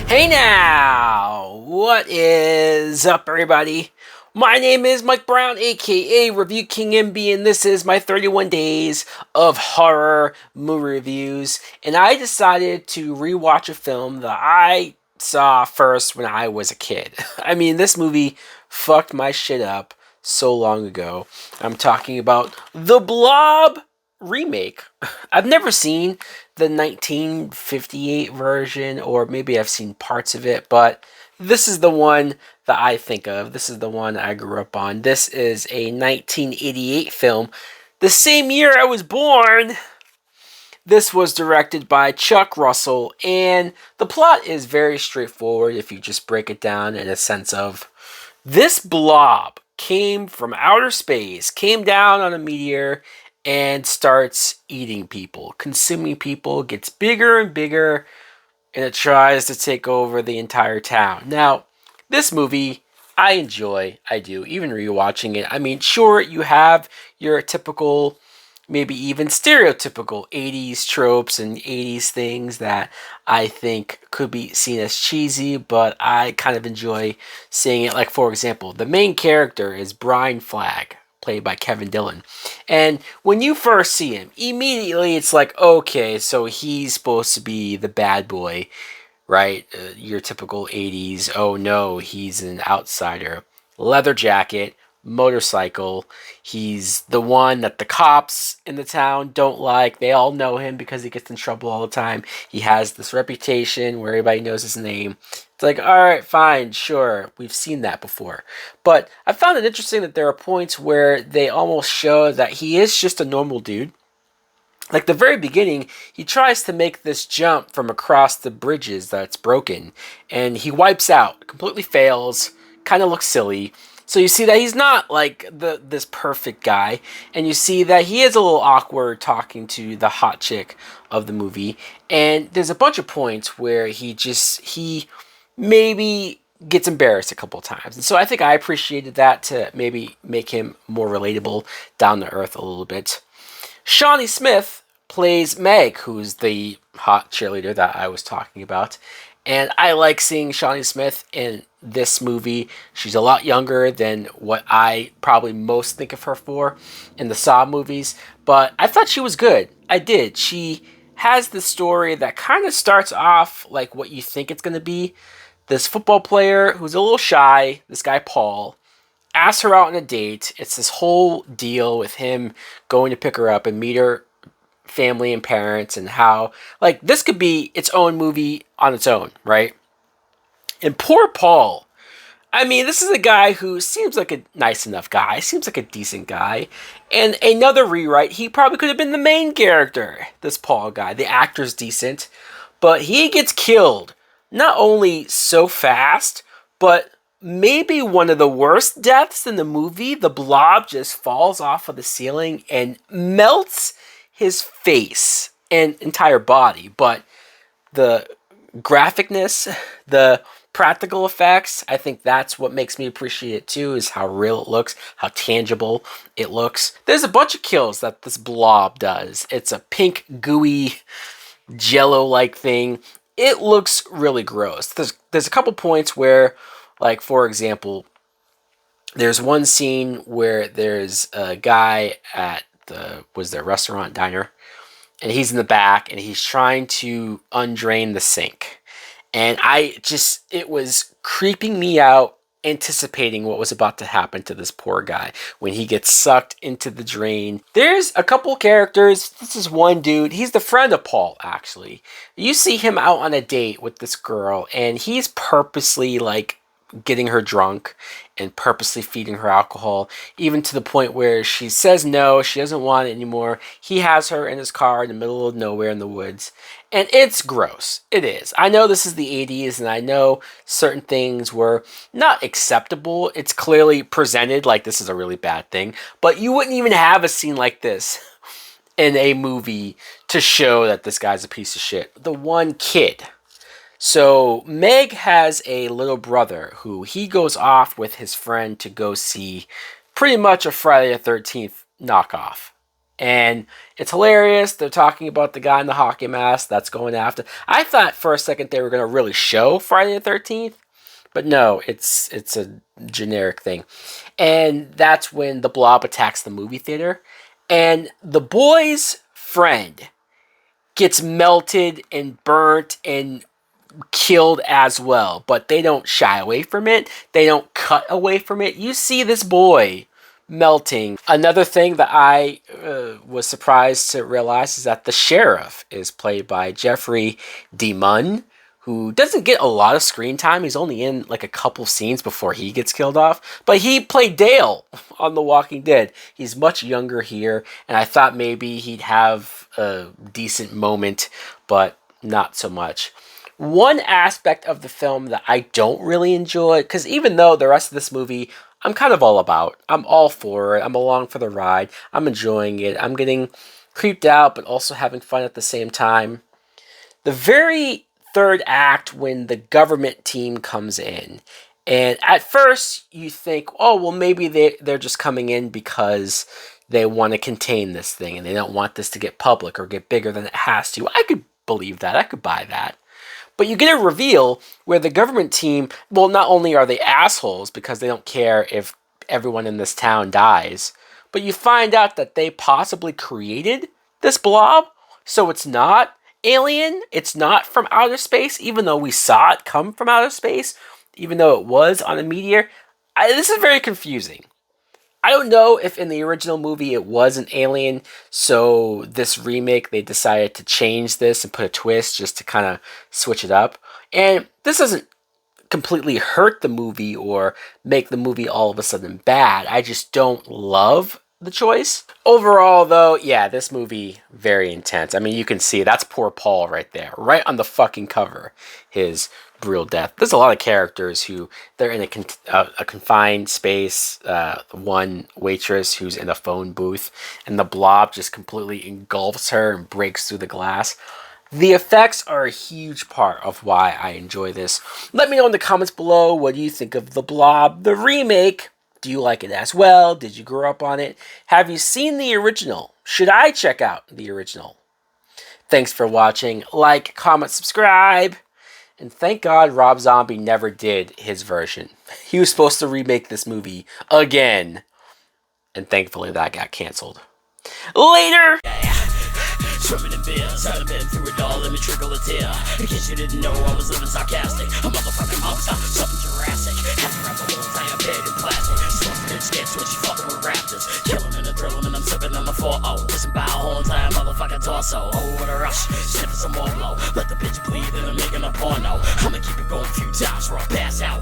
Hey now! What is up, everybody? My name is Mike Brown, aka Review King MB, and this is my 31 days of horror movie reviews. And I decided to rewatch a film that I saw first when I was a kid. I mean, this movie fucked my shit up so long ago. I'm talking about The Blob remake. I've never seen the 1958 version, or maybe I've seen parts of it, but this is the one that I think of. This is the one I grew up on. This is a 1988 film, the same year I was born. This was directed by Chuck Russell, and the plot is very straightforward if you just break it down in a sense of this blob came from outer space, came down on a meteor, and starts eating people, consuming people, gets bigger and bigger, and it tries to take over the entire town. Now, this movie, I enjoy. I do, even rewatching it. I mean, sure, you have your typical, maybe even stereotypical 80s tropes and 80s things that I think could be seen as cheesy, but I kind of enjoy seeing it. Like, for example, the main character is Brian Flagg, played by Kevin Dillon. And when you first see him, immediately it's like, okay, so he's supposed to be the bad boy, right? Your typical 80s, oh no, he's an outsider. Leather jacket, motorcycle. He's the one that the cops in the town don't like. They all know him because he gets in trouble all the time. He has this reputation where everybody knows his name. It's like, all right, fine, sure, we've seen that before. But I found it interesting that there are points where they almost show that he is just a normal dude. Like the very beginning, he tries to make this jump from across the bridges that's broken, and he wipes out, completely fails, kind of looks silly. So you see that he's not like this perfect guy, and you see that he is a little awkward talking to the hot chick of the movie. And there's a bunch of points where he maybe gets embarrassed a couple of times. And so I think I appreciated that to maybe make him more relatable, down to earth a little bit. Shawnee Smith plays Meg, who's the hot cheerleader that I was talking about. And I like seeing Shawnee Smith in this movie. She's a lot younger than what I probably most think of her for in the Saw movies. But I thought she was good. I did. She has this story that kind of starts off like what you think it's going to be. This football player who's a little shy, this guy Paul, asks her out on a date. It's this whole deal with him going to pick her up and meet her family and parents, and how like this could be its own movie on its own, right? And poor Paul. I mean, this is a guy who seems like a nice enough guy, seems like a decent guy. And another rewrite, he probably could have been the main character, this Paul guy. The actor's decent, but he gets killed not only so fast, but maybe one of the worst deaths in the movie. The blob just falls off of the ceiling and melts his face and entire body. But the graphicness, the practical effects, I think that's what makes me appreciate it too, is how real it looks, how tangible it looks. There's a bunch of kills that this blob does. It's a pink, gooey, jello-like thing. It looks really gross. There's a couple points where, like, for example, there's one scene where there's a guy at the restaurant diner, and he's in the back and he's trying to undrain the sink. And it was creeping me out, anticipating what was about to happen to this poor guy when he gets sucked into the drain. There's a couple characters. This is one dude. He's the friend of Paul, actually. You see him out on a date with this girl, and he's purposely like getting her drunk and purposely feeding her alcohol, even to the point where she says no, she doesn't want it anymore. He has her in his car in the middle of nowhere in the woods. And it's gross. It is. I know this is the 80s, and I know certain things were not acceptable. It's clearly presented like this is a really bad thing, but you wouldn't even have a scene like this in a movie to show that this guy's a piece of shit. The one kid. So Meg has a little brother who he goes off with his friend to go see pretty much a Friday the 13th knockoff. And it's hilarious. They're talking about the guy in the hockey mask that's going after. I thought for a second they were going to really show Friday the 13th, but no, it's a generic thing. And that's when the Blob attacks the movie theater. And the boy's friend gets melted and burnt and killed as well. But they don't shy away from it. They don't cut away from it. You see this boy melting. Another thing that I was surprised to realize is that the sheriff is played by Jeffrey DeMunn, who doesn't get a lot of screen time. He's only in like a couple scenes before he gets killed off. But he played Dale on The Walking Dead. He's much younger here, and I thought maybe he'd have a decent moment, but not so much. One aspect of the film that I don't really enjoy, because even though the rest of this movie I'm kind of all about, I'm all for it, I'm along for the ride, I'm enjoying it, I'm getting creeped out but also having fun at the same time. The very third act, when the government team comes in, and at first you think, oh, well, maybe they're just coming in because they want to contain this thing and they don't want this to get public or get bigger than it has to. I could believe that. I could buy that. But you get a reveal where the government team, well, not only are they assholes because they don't care if everyone in this town dies, but you find out that they possibly created this blob, so it's not alien, it's not from outer space, even though we saw it come from outer space, even though it was on a meteor. This is very confusing. I don't know if in the original movie it was an alien, so this remake they decided to change this and put a twist just to kind of switch it up. And this doesn't completely hurt the movie or make the movie all of a sudden bad. I just don't love the choice. Overall, though, yeah, this movie, very intense. I mean, you can see that's poor Paul right there, right on the fucking cover. His brutal death. There's a lot of characters who they're in a confined space. One waitress who's in a phone booth, and the blob just completely engulfs her and breaks through the glass. The effects are a huge part of why I enjoy this. Let me know in the comments below, what do you think of the Blob, the remake? Do you like it as well? Did you grow up on it? Have you seen the original? Should I check out the original? Thanks for watching. Like, comment, subscribe. And thank God Rob Zombie never did his version. He was supposed to remake this movie again. And thankfully that got canceled. Later! Swimming in beers, I've been through it all, let me trickle a tear. In case you didn't know, I was living sarcastic. A motherfucking monster, something Jurassic. Had to wrap the whole entire bed in plastic. Slumping in skits when she fucking with raptors. Killing and a drilling and I'm sipping on the 4-0. Listen by a whole entire motherfucking torso. Oh, what a rush, sniffing some more blow. Let the bitch bleed and I'm making a porno. I'ma keep it going a few times before I pass out.